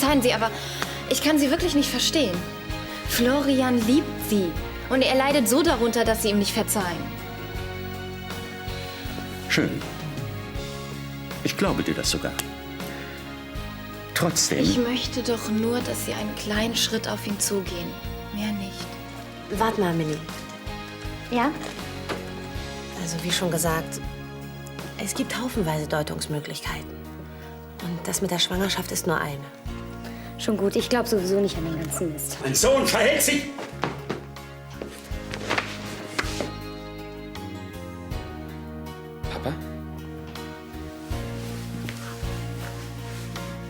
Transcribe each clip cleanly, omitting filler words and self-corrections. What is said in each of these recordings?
Verzeihen Sie, aber ich kann Sie wirklich nicht verstehen. Florian liebt Sie. Und er leidet so darunter, dass Sie ihm nicht verzeihen. Schön. Ich glaube dir das sogar. Trotzdem... Ich möchte doch nur, dass Sie einen kleinen Schritt auf ihn zugehen. Mehr nicht. Warte mal, Minnie. Ja? Also wie schon gesagt, es gibt haufenweise Deutungsmöglichkeiten. Und das mit der Schwangerschaft ist nur eine. Schon gut, ich glaube sowieso nicht an den ganzen Mist. Mein Sohn verhält sich... Papa?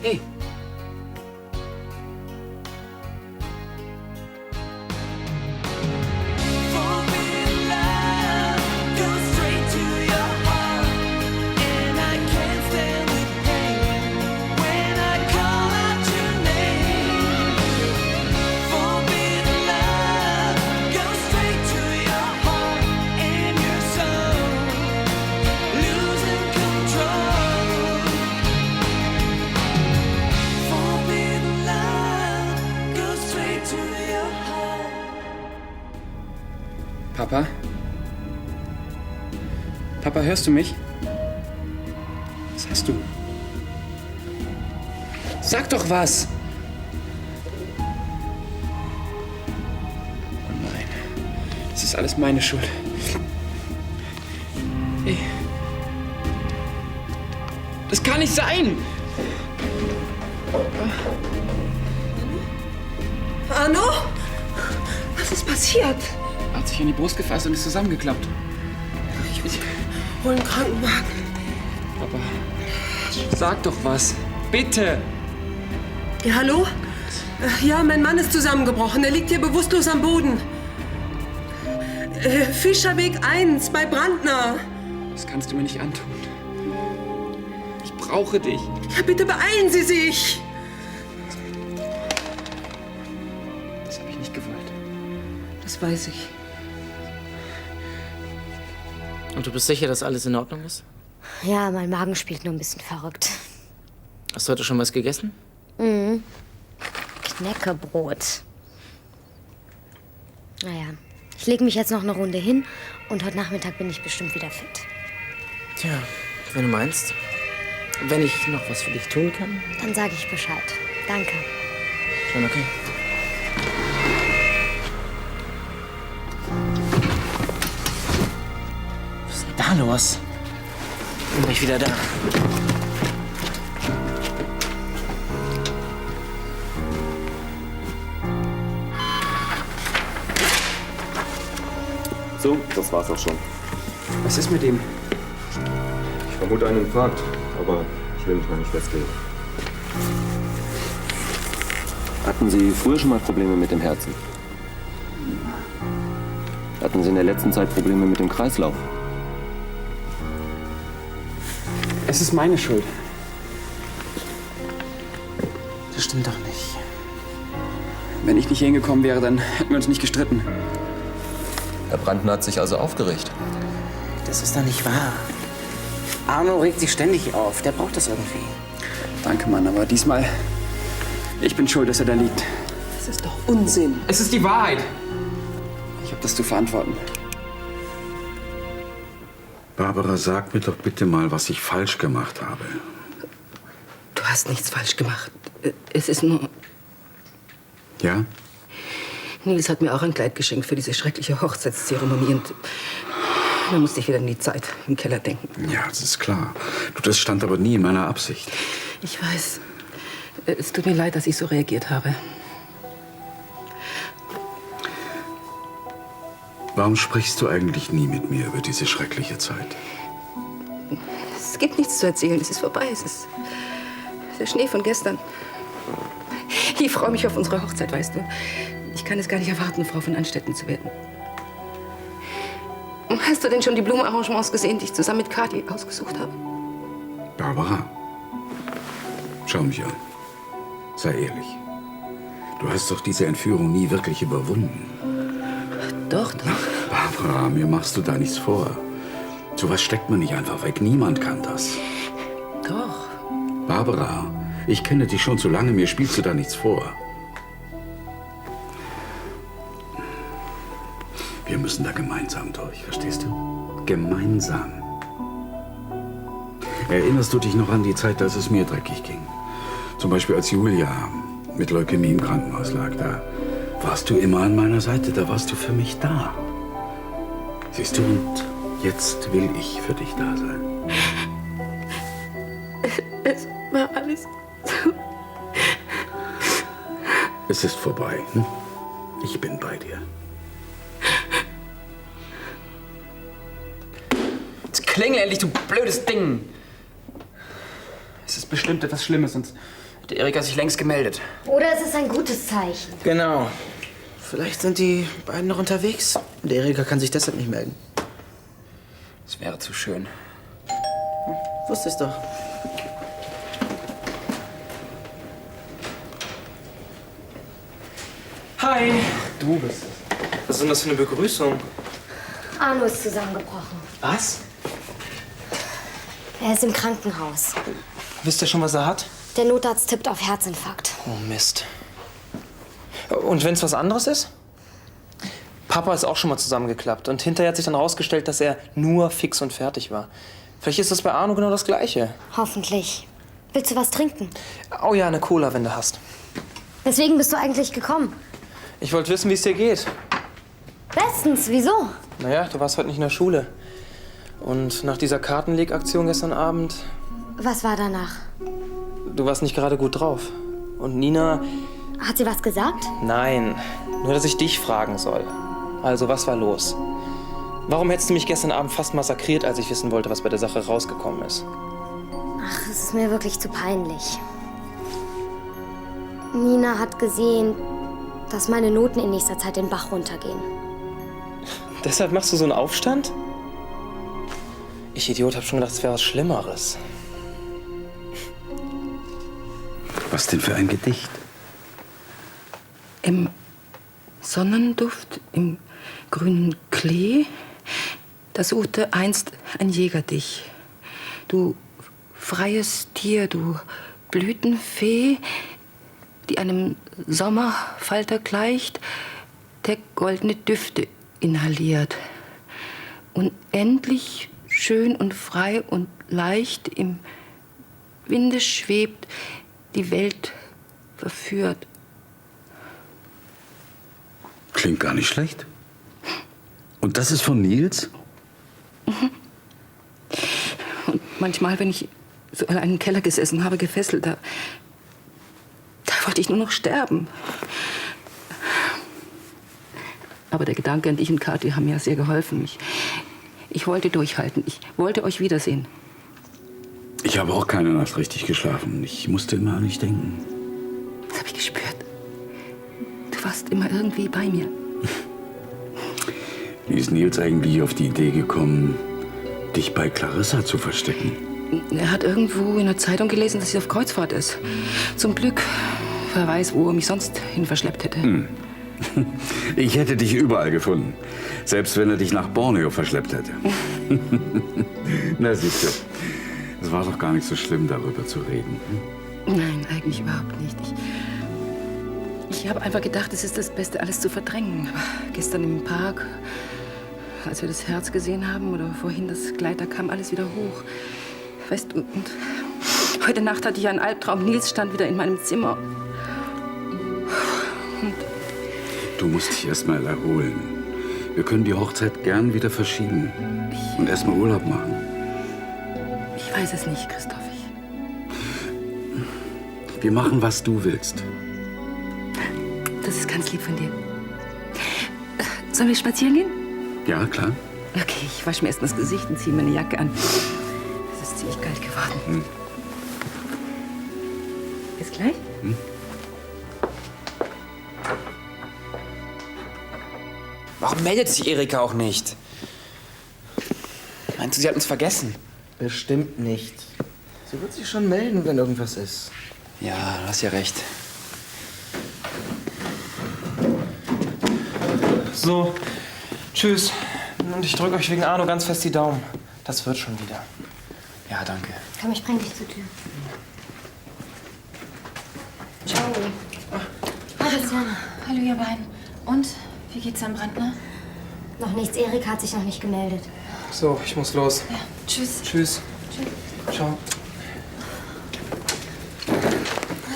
Hey. Papa? Papa, hörst du mich? Was hast du? Sag doch was! Oh nein, das ist alles meine Schuld. Ey. Das kann nicht sein! Arno? Was ist passiert? Er hat sich an die Brust gefasst und ist zusammengeklappt. Ich hol einen Krankenwagen. Papa, sag doch was. Bitte! Ja, hallo? Ja, mein Mann ist zusammengebrochen. Er liegt hier bewusstlos am Boden. Fischerweg 1 bei Brandner. Das kannst du mir nicht antun. Ich brauche dich. Ja, bitte beeilen Sie sich. Das habe ich nicht gewollt. Das weiß ich. Und du bist sicher, dass alles in Ordnung ist? Ja, mein Magen spielt nur ein bisschen verrückt. Hast du heute schon was gegessen? Mhm. Knäckebrot. Naja, ich lege mich jetzt noch eine Runde hin und heute Nachmittag bin ich bestimmt wieder fit. Tja, wenn du meinst. Wenn ich noch was für dich tun kann. Dann sage ich Bescheid. Danke. Schon okay. Was ist denn da los? Bin ich wieder da. So, das war's auch schon. Was ist mit ihm? Ich vermute einen Infarkt, aber ich will mich noch nicht festlegen. Hatten Sie früher schon mal Probleme mit dem Herzen? Hatten Sie in der letzten Zeit Probleme mit dem Kreislauf? Es ist meine Schuld. Das stimmt doch nicht. Wenn ich nicht hingekommen wäre, dann hätten wir uns nicht gestritten. Herr Brandner hat sich also aufgeregt. Das ist doch nicht wahr. Arno regt sich ständig auf. Der braucht das irgendwie. Danke, Mann, aber diesmal... Ich bin schuld, dass er da liegt. Das ist doch Unsinn. Es ist die Wahrheit. Ich habe das zu verantworten. Barbara, sag mir doch bitte mal, was ich falsch gemacht habe. Du hast nichts falsch gemacht. Es ist nur... Ja? Nils hat mir auch ein Kleid geschenkt für diese schreckliche Hochzeitszeremonie und da musste ich wieder an die Zeit im Keller denken. Ja, das ist klar. Du, das stand aber nie in meiner Absicht. Ich weiß. Es tut mir leid, dass ich so reagiert habe. Warum sprichst du eigentlich nie mit mir über diese schreckliche Zeit? Es gibt nichts zu erzählen. Es ist vorbei. Es ist der Schnee von gestern. Ich freue mich auf unsere Hochzeit, weißt du. Ich kann es gar nicht erwarten, Frau von Anstetten zu werden. Hast du denn schon die Blumenarrangements gesehen, die ich zusammen mit Kathi ausgesucht habe? Barbara, schau mich an. Sei ehrlich. Du hast doch diese Entführung nie wirklich überwunden. Doch. Barbara, mir machst du da nichts vor. So was steckt man nicht einfach weg. Niemand kann das. Doch. Barbara, Ich kenne dich schon so lange, mir spielst du da nichts vor. Wir müssen da gemeinsam durch, verstehst du? Gemeinsam. Erinnerst du dich noch an die Zeit, als es mir dreckig ging? Zum Beispiel als Julia mit Leukämie im Krankenhaus lag. Da warst du immer an meiner Seite, da warst du für mich da. Siehst du, und jetzt will ich für dich da sein. Es war alles so. Es ist vorbei. Hm? Ich bin bei dir. Jetzt klingel endlich, du blödes Ding! Es ist bestimmt etwas Schlimmes, sonst hätte Erika sich längst gemeldet. Oder es ist ein gutes Zeichen. Genau. Vielleicht sind die beiden noch unterwegs. Und Erika kann sich deshalb nicht melden. Es wäre zu schön. Wusste es doch. Hi! Du bist es. Was ist denn das für eine Begrüßung? Arno ist zusammengebrochen. Was? Er ist im Krankenhaus. Wisst ihr schon, was er hat? Der Notarzt tippt auf Herzinfarkt. Oh Mist. Und wenn es was anderes ist? Papa ist auch schon mal zusammengeklappt und hinterher hat sich dann rausgestellt, dass er nur fix und fertig war. Vielleicht ist das bei Arno genau das Gleiche. Hoffentlich. Willst du was trinken? Oh ja, eine Cola, wenn du hast. Weswegen bist du eigentlich gekommen? Ich wollte wissen, wie es dir geht. Bestens. Wieso? Naja, du warst heute nicht in der Schule. Und nach dieser Kartenleg-Aktion gestern Abend, Was war danach? du warst nicht gerade gut drauf. Und Nina, Hat sie was gesagt? nein, nur dass ich dich fragen soll. Also, was war los? Warum hättest du mich gestern Abend fast massakriert, als ich wissen wollte, was bei der Sache rausgekommen ist? Ach, es ist mir wirklich zu peinlich. Nina hat gesehen, dass meine Noten in nächster Zeit den Bach runtergehen. Deshalb machst du so einen Aufstand? Ich Idiot, hab schon gedacht, es wäre was Schlimmeres. Was denn für ein Gedicht? Im Sonnenduft, im grünen Klee, da suchte einst ein Jäger dich. Du freies Tier, du Blütenfee, die einem Sommerfalter gleicht, der goldene Düfte inhaliert. Unendlich schön und frei und leicht im Winde schwebt, die Welt verführt. Klingt gar nicht schlecht. Und das ist von Nils? Und manchmal, wenn ich so allein im Keller gesessen habe, gefesselt, da wollte ich nur noch sterben. Aber der Gedanke an dich und Kathi haben mir sehr geholfen. Ich wollte durchhalten. Ich wollte euch wiedersehen. Ich habe auch keine Nacht richtig geschlafen. Ich musste immer an dich denken. Das habe ich gespürt. Du warst immer irgendwie bei mir. Wie ist Nils eigentlich auf die Idee gekommen, dich bei Clarissa zu verstecken? Er hat irgendwo in der Zeitung gelesen, dass sie auf Kreuzfahrt ist. Zum Glück. Wer weiß, wo er mich sonst hin verschleppt hätte. Ich hätte dich überall gefunden. Selbst wenn er dich nach Borneo verschleppt hätte. Na, siehst du. Es war doch gar nicht so schlimm, darüber zu reden. Nein, eigentlich überhaupt nicht. Ich habe einfach gedacht, es ist das Beste, alles zu verdrängen. Aber gestern im Park, als wir das Herz gesehen haben, oder vorhin das Kleid, da kam alles wieder hoch. Weißt du, und heute Nacht hatte ich einen Albtraum. Nils stand wieder in meinem Zimmer. Und Du musst dich erst mal erholen. Wir können die Hochzeit gern wieder verschieben. Und erst mal Urlaub machen. ich weiß es nicht, Christoph. Wir machen, was du willst. Das ist ganz lieb von dir. Sollen wir spazieren gehen? Ja, klar. Okay, ich wasche mir erst mal das Gesicht und ziehe meine Jacke an. Es ist ziemlich kalt geworden. Bis gleich. Warum meldet sich Erika auch nicht? Meinst du, sie hat uns vergessen? Bestimmt nicht. Sie wird sich schon melden, wenn irgendwas ist. Ja, du hast ja recht. So, tschüss. Und ich drücke euch wegen Arno ganz fest die Daumen. Das wird schon wieder. Ja, danke. Komm, ich bring dich zur Tür. Ciao. Hallo, Luciana. Hallo, ihr beiden. Und? Wie geht's Herrn Brandner? Noch nichts. Erik hat sich noch nicht gemeldet. So, ich muss los. Ja, tschüss. Tschüss. Ciao.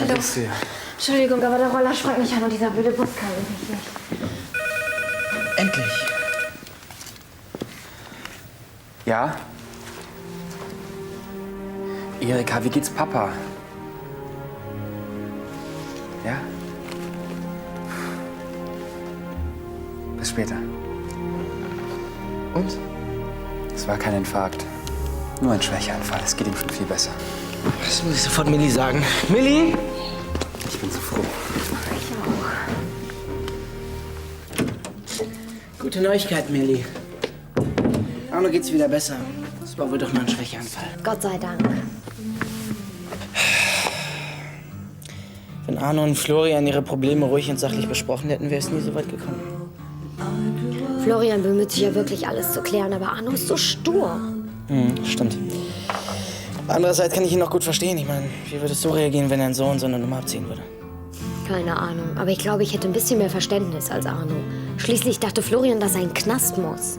Hallo. Alicia. Entschuldigung, aber der Roller sprang mich an und dieser blöde Bus kam irgendwie nicht. Endlich. Ja? Erika, wie geht's Papa? Ja? Bis später. Und? Es war kein Infarkt. Nur ein Schwächeanfall. Es geht ihm schon viel besser. Das muss ich sofort Millie sagen. Millie? Ich bin so froh. Gute Neuigkeit, Millie. Arno geht's wieder besser. Das war wohl doch nur ein Schwächeanfall. Gott sei Dank. Wenn Arno und Florian ihre Probleme ruhig und sachlich besprochen hätten, wäre es nie so weit gekommen. Florian bemüht sich ja wirklich, alles zu klären, aber Arno ist so stur. Stimmt. Andererseits kann ich ihn noch gut verstehen. Ich meine, wie würdest du reagieren, wenn dein Sohn so eine Nummer abziehen würde? Keine Ahnung, aber ich glaube, ich hätte ein bisschen mehr Verständnis als Arno. Schließlich dachte Florian, dass er in den Knast muss.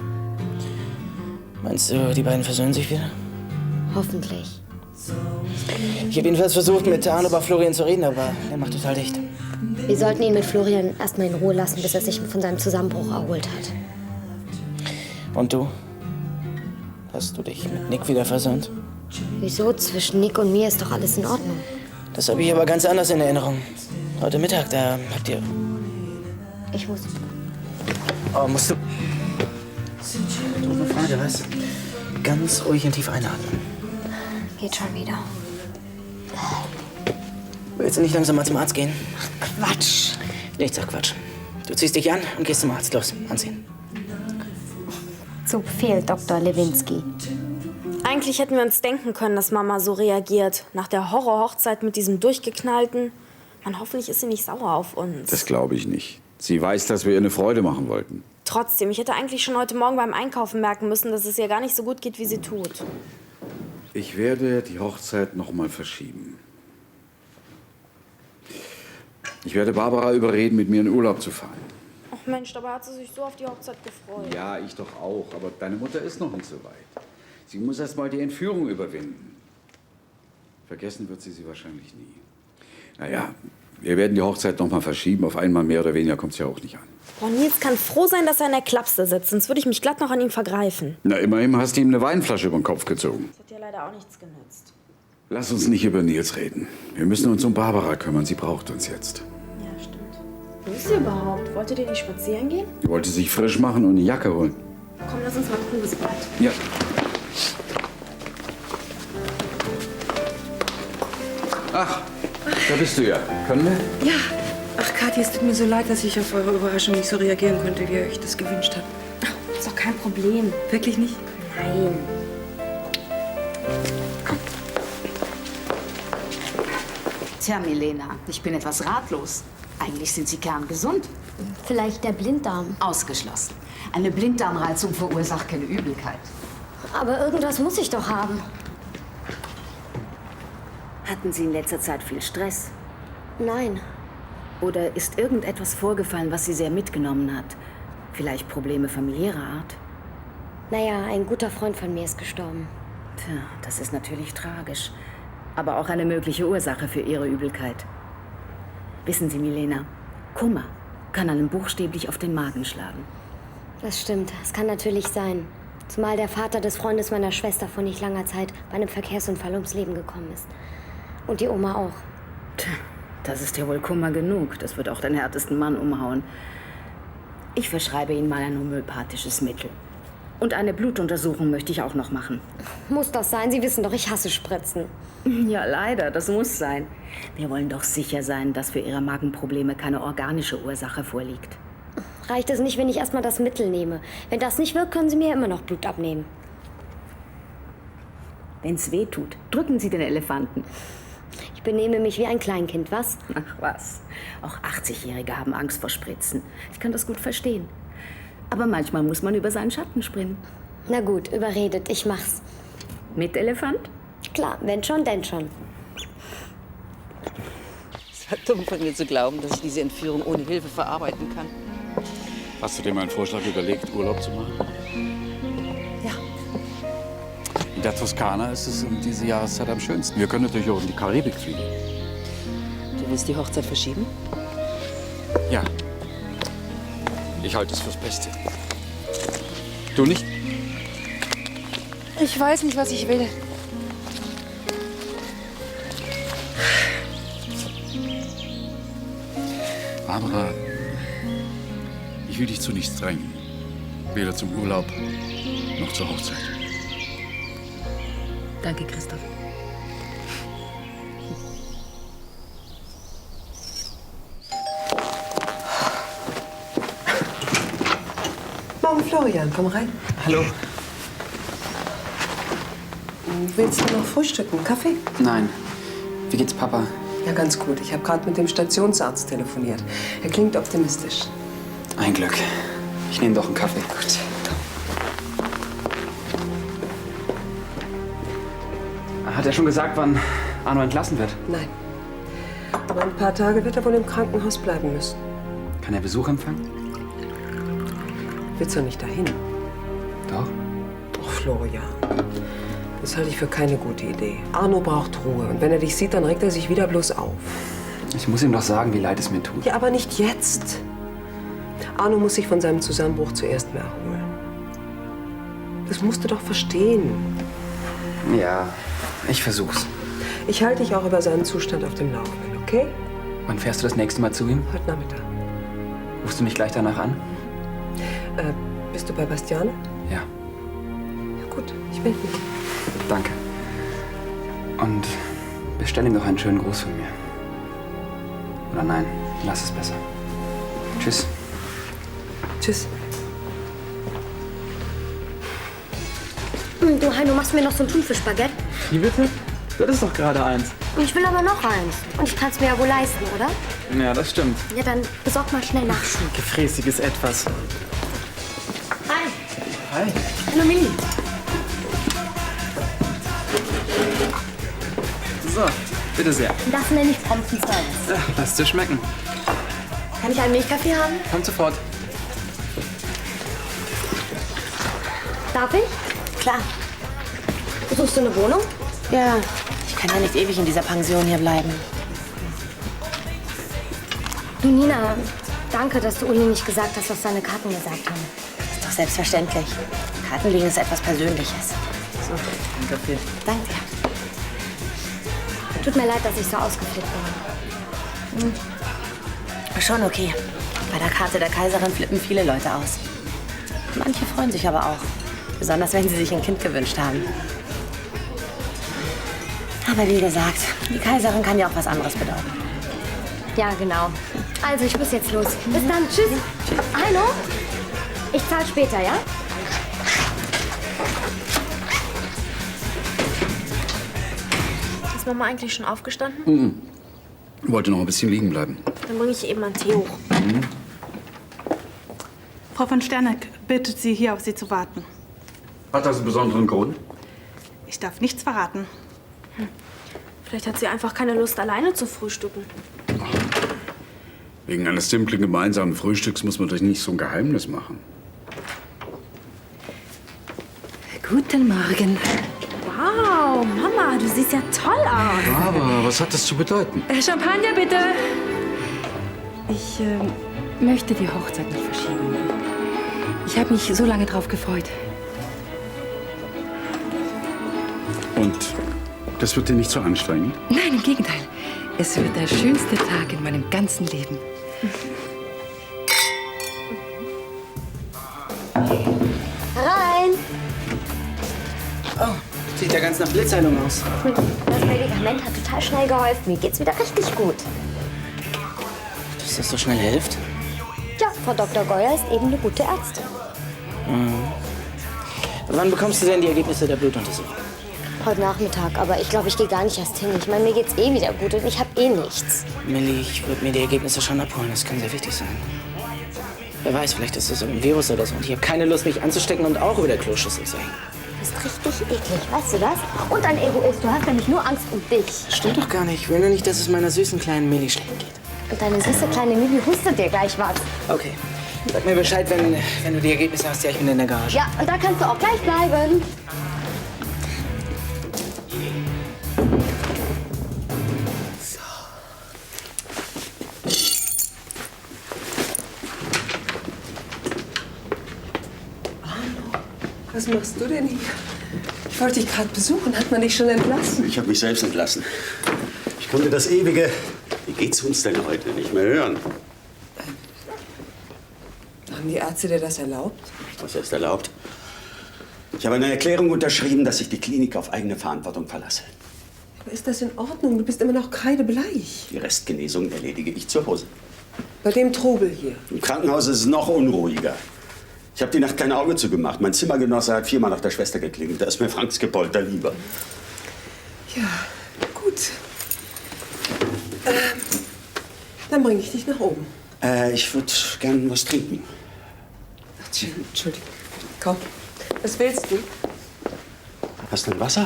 Meinst du, die beiden versöhnen sich wieder? Hoffentlich. Ich habe jedenfalls versucht, mit Arno über Florian zu reden, aber er macht total dicht. Wir sollten ihn mit Florian erstmal in Ruhe lassen, bis er sich von seinem Zusammenbruch erholt hat. Und du? Hast du dich mit Nick wieder versöhnt? Wieso? Zwischen Nick und mir ist doch alles in Ordnung. Das habe ich aber ganz anders in Erinnerung. Heute Mittag, da habt ihr... Ich muss... Oh, musst du... Doofe Frage, was? Ganz ruhig und tief einatmen. Geht schon wieder. Willst du nicht langsam mal zum Arzt gehen? Quatsch. Nichts, sag Quatsch. Du ziehst dich an und gehst zum Arzt. Los, anziehen. Zu Befehl, Dr. Lewinsky. Eigentlich hätten wir uns denken können, dass Mama so reagiert. Nach der Horrorhochzeit mit diesem Durchgeknallten. Man, hoffentlich ist sie nicht sauer auf uns. Das glaube ich nicht. Sie weiß, dass wir ihr eine Freude machen wollten. Trotzdem, ich hätte eigentlich schon heute Morgen beim Einkaufen merken müssen, dass es ihr gar nicht so gut geht, wie sie tut. Ich werde die Hochzeit noch mal verschieben. Ich werde Barbara überreden, mit mir in Urlaub zu fahren. Ach Mensch, dabei hat sie sich so auf die Hochzeit gefreut. Ja, ich doch auch. Aber deine Mutter ist noch nicht so weit. Sie muss erst mal die Entführung überwinden. Vergessen wird sie wahrscheinlich nie. Naja, wir werden die Hochzeit noch mal verschieben. Auf einmal mehr oder weniger kommt es ja auch nicht an. Boah, Nils kann froh sein, dass er in der Klapse sitzt. Sonst würde ich mich glatt noch an ihm vergreifen. Na, immerhin hast du ihm eine Weinflasche über den Kopf gezogen. Das hat ja leider auch nichts genützt. Lass uns nicht über Nils reden. Wir müssen uns um Barbara kümmern. Sie braucht uns jetzt. Ja, stimmt. Wo ist sie überhaupt? Wolltet ihr nicht spazieren gehen? Sie wollte sich frisch machen und eine Jacke holen. Komm, lass uns mal gucken, wo sie bleibt. Ja. Ach, da bist du ja. Können wir? Ja. Ach, Kathi, es tut mir so leid, dass ich auf eure Überraschung nicht so reagieren konnte, wie ihr euch das gewünscht habt. Ach, ist doch kein Problem. Wirklich nicht? Nein. Tja, Milena, ich bin etwas ratlos. Eigentlich sind Sie kerngesund. Vielleicht der Blinddarm. Ausgeschlossen. Eine Blinddarmreizung verursacht keine Übelkeit. Aber irgendwas muss ich doch haben. Hatten Sie in letzter Zeit viel Stress? Nein. Oder ist irgendetwas vorgefallen, was Sie sehr mitgenommen hat? Vielleicht Probleme familiärer Art? Naja, ein guter Freund von mir ist gestorben. Tja, das ist natürlich tragisch. Aber auch eine mögliche Ursache für Ihre Übelkeit. Wissen Sie, Milena, Kummer kann einem buchstäblich auf den Magen schlagen. Das stimmt. Es kann natürlich sein. Zumal der Vater des Freundes meiner Schwester vor nicht langer Zeit bei einem Verkehrsunfall ums Leben gekommen ist. Und die Oma auch. Tja, das ist ja wohl Kummer genug. Das wird auch den härtesten Mann umhauen. Ich verschreibe Ihnen mal ein homöopathisches Mittel. Und eine Blutuntersuchung möchte ich auch noch machen. Muss das sein? Sie wissen doch, ich hasse Spritzen. Ja, leider, das muss sein. Wir wollen doch sicher sein, dass für Ihre Magenprobleme keine organische Ursache vorliegt. Reicht es nicht, wenn ich erstmal das Mittel nehme? Wenn das nicht wirkt, können Sie mir immer noch Blut abnehmen. Wenn's weh tut, drücken Sie den Elefanten. Ich benehme mich wie ein Kleinkind, was? Ach was, auch 80-Jährige haben Angst vor Spritzen. Ich kann das gut verstehen. Aber manchmal muss man über seinen Schatten springen. Na gut, überredet, ich mach's. Mit Elefant? Klar, wenn schon, denn schon. Es war dumm von mir zu glauben, dass ich diese Entführung ohne Hilfe verarbeiten kann. Hast du dir meinen Vorschlag überlegt, Urlaub zu machen? Ja. In der Toskana ist es um diese Jahreszeit am schönsten. Wir können natürlich auch in die Karibik fliegen. Du willst die Hochzeit verschieben? Ja. Ich halte es fürs Beste. Du nicht? Ich weiß nicht, was ich will. Barbara, ich will dich zu nichts drängen. Weder zum Urlaub noch zur Hochzeit. Danke, Christoph. Morgen, Florian, komm rein. Hallo. Willst du noch frühstücken? Kaffee? Nein. Wie geht's Papa? Ja, ganz gut. Ich habe gerade mit dem Stationsarzt telefoniert. Er klingt optimistisch. Ein Glück. Ich nehme doch einen Kaffee. Gut. Hat er schon gesagt, wann Arno entlassen wird? Nein. Aber ein paar Tage wird er wohl im Krankenhaus bleiben müssen. Kann er Besuch empfangen? Willst du nicht dahin? Doch. Doch, Florian. Das halte ich für keine gute Idee. Arno braucht Ruhe. Und wenn er dich sieht, dann regt er sich wieder bloß auf. Ich muss ihm doch sagen, wie leid es mir tut. Ja, aber nicht jetzt. Arno muss sich von seinem Zusammenbruch zuerst mehr erholen. Das musst du doch verstehen. Ja, ich versuch's. Ich halte dich auch über seinen Zustand auf dem Laufenden, okay? Wann fährst du das nächste Mal zu ihm? Heute Nachmittag. Rufst du mich gleich danach an? Bist du bei Bastiane? Ja. Ja, gut, ich melde mich. Danke. Und bestell ihm doch einen schönen Gruß von mir. Oder nein, lass es besser. Tschüss. Tschüss. Du, Heino, machst mir noch so ein Thunfischbaguette? Wie bitte? Du hattest doch gerade eins. Ich will aber noch eins. Und ich kann es mir ja wohl leisten, oder? Ja, das stimmt. Ja, dann besorg mal schnell Nachschub. Gefräßiges Etwas. Hi. Hi. Hallo, Milli. So, bitte sehr. Das nenne ich prompten Service. Ja, lass dir schmecken. Kann ich einen Milchkaffee haben? Kommt sofort. Darf ich? Klar. Suchst du eine Wohnung? Ja, ich kann ja nicht ewig in dieser Pension hier bleiben. Du, Nina, danke, dass du Uli nicht gesagt hast, was seine Karten gesagt haben. Ist doch selbstverständlich. Kartenlegen ist etwas Persönliches. So, ein Kaffee. Danke dir. Tut mir leid, dass ich so ausgeflippt bin. Schon okay. Bei der Karte der Kaiserin flippen viele Leute aus. Manche freuen sich aber auch. Besonders, wenn sie sich ein Kind gewünscht haben. Aber wie gesagt, die Kaiserin kann ja auch was anderes bedeuten. Ja, genau. Also, ich muss jetzt los. Bis dann. Tschüss. Hallo? Ich zahle später, ja? Ist Mama eigentlich schon aufgestanden? Wollte noch ein bisschen liegen bleiben. Dann bringe ich eben einen Tee hoch. Frau von Sterneck bittet Sie, hier auf Sie zu warten. Hat das einen besonderen Grund? Ich darf nichts verraten. Vielleicht hat sie einfach keine Lust, alleine zu frühstücken. Wegen eines simplen gemeinsamen Frühstücks muss man doch nicht so ein Geheimnis machen. Guten Morgen. Wow, Mama, du siehst ja toll aus. Aber was hat das zu bedeuten? Champagner, bitte. Ich möchte die Hochzeit nicht verschieben. Ich habe mich so lange drauf gefreut. Und das wird dir nicht so anstrengend? Nein, im Gegenteil. Es wird der schönste Tag in meinem ganzen Leben. Rein! Oh, sieht ja ganz nach Blitzheilung aus. Das Medikament hat total schnell geholfen. Mir geht's wieder richtig gut. Dass das so schnell hilft? Ja, Frau Dr. Geuer ist eben eine gute Ärztin. Wann bekommst du denn die Ergebnisse der Blutuntersuchung? Heute Nachmittag, aber ich glaube, ich gehe gar nicht erst hin. Ich meine, mir geht's eh wieder gut und ich habe eh nichts. Millie, ich würde mir die Ergebnisse schon abholen. Das kann sehr wichtig sein. Wer weiß, vielleicht ist das ein Virus oder so. Und ich habe keine Lust, mich anzustecken und auch über der Kloschüssel zu hängen. bist richtig eklig, weißt du das? Und ein Egoist, du hast nämlich nur Angst um dich. Stimmt doch gar nicht. Ich will nur nicht, dass es meiner süßen kleinen Milli schlecht geht. Und deine süße kleine Milli hustet dir gleich was. Okay. Sag mir Bescheid, wenn du die Ergebnisse hast. Ja, ich bin in der Garage. Ja, und da kannst du auch gleich bleiben. Was machst du denn hier? Ich wollte dich gerade besuchen. Hat man dich schon entlassen? Ich habe mich selbst entlassen. Ich konnte das ewige "Wie geht's uns denn heute?" nicht mehr hören. Haben die Ärzte dir das erlaubt? Was heißt erlaubt? Ich habe eine Erklärung unterschrieben, dass ich die Klinik auf eigene Verantwortung verlasse. Aber ist das in Ordnung? Du bist immer noch kreidebleich. Die Restgenesung erledige ich zu Hause. Bei dem Trubel hier. Im Krankenhaus ist es noch unruhiger. Ich habe die Nacht kein Auge zugemacht. Mein Zimmergenosse hat 4-mal nach der Schwester geklingelt. Da ist mir Franks Gepolter lieber. Ja, gut. Dann bringe ich dich nach oben. Ich würde gern was trinken. Entschuldigung. Komm. Was willst du? Hast du ein Wasser?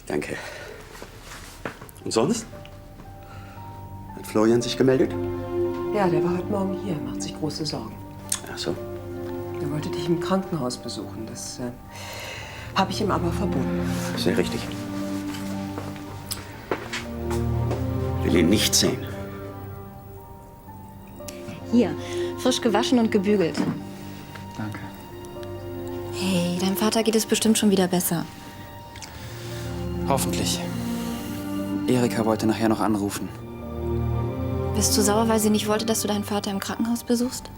Danke. Und sonst? Hat Florian sich gemeldet? Ja, der war heute Morgen hier. Macht sich große Sorgen. Ach so. Er wollte dich im Krankenhaus besuchen. Das habe ich ihm aber verboten. Sehr richtig. Ich will ihn nicht sehen. Hier, frisch gewaschen und gebügelt. Danke. Hey, deinem Vater geht es bestimmt schon wieder besser. Hoffentlich. Erika wollte nachher noch anrufen. Bist du sauer, weil sie nicht wollte, dass du deinen Vater im Krankenhaus besuchst?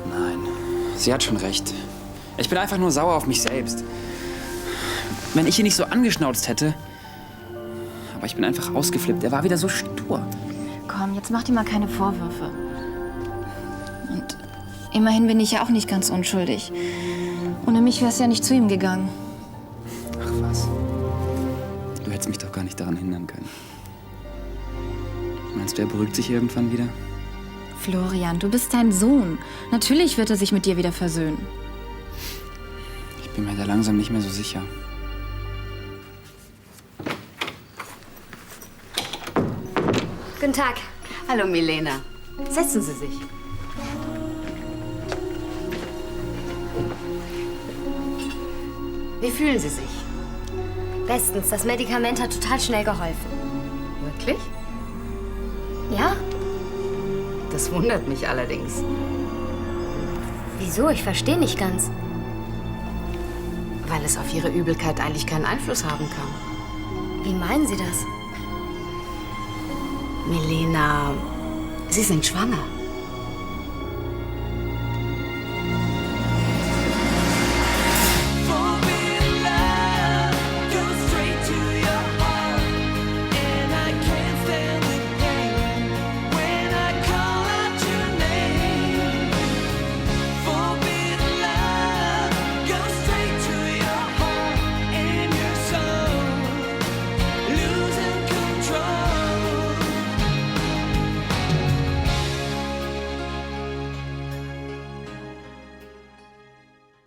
Nein, sie hat schon recht. Ich bin einfach nur sauer auf mich selbst. Wenn ich ihn nicht so angeschnauzt hätte. Aber ich bin einfach ausgeflippt. Er war wieder so stur. Komm, jetzt mach dir mal keine Vorwürfe. Und immerhin bin ich ja auch nicht ganz unschuldig. Ohne mich wär's ja nicht zu ihm gegangen. Ach was. Du hättest mich doch gar nicht daran hindern können. Meinst du, er beruhigt sich irgendwann wieder? Florian, du bist sein Sohn. Natürlich wird er sich mit dir wieder versöhnen. Ich bin mir da langsam nicht mehr so sicher. Guten Tag. Hallo, Milena. Setzen Sie sich. Wie fühlen Sie sich? Bestens, das Medikament hat total schnell geholfen. Wirklich? Ja? Das wundert mich allerdings. Wieso? Ich verstehe nicht ganz. Weil es auf Ihre Übelkeit eigentlich keinen Einfluss haben kann. Wie meinen Sie das? Milena, Sie sind schwanger.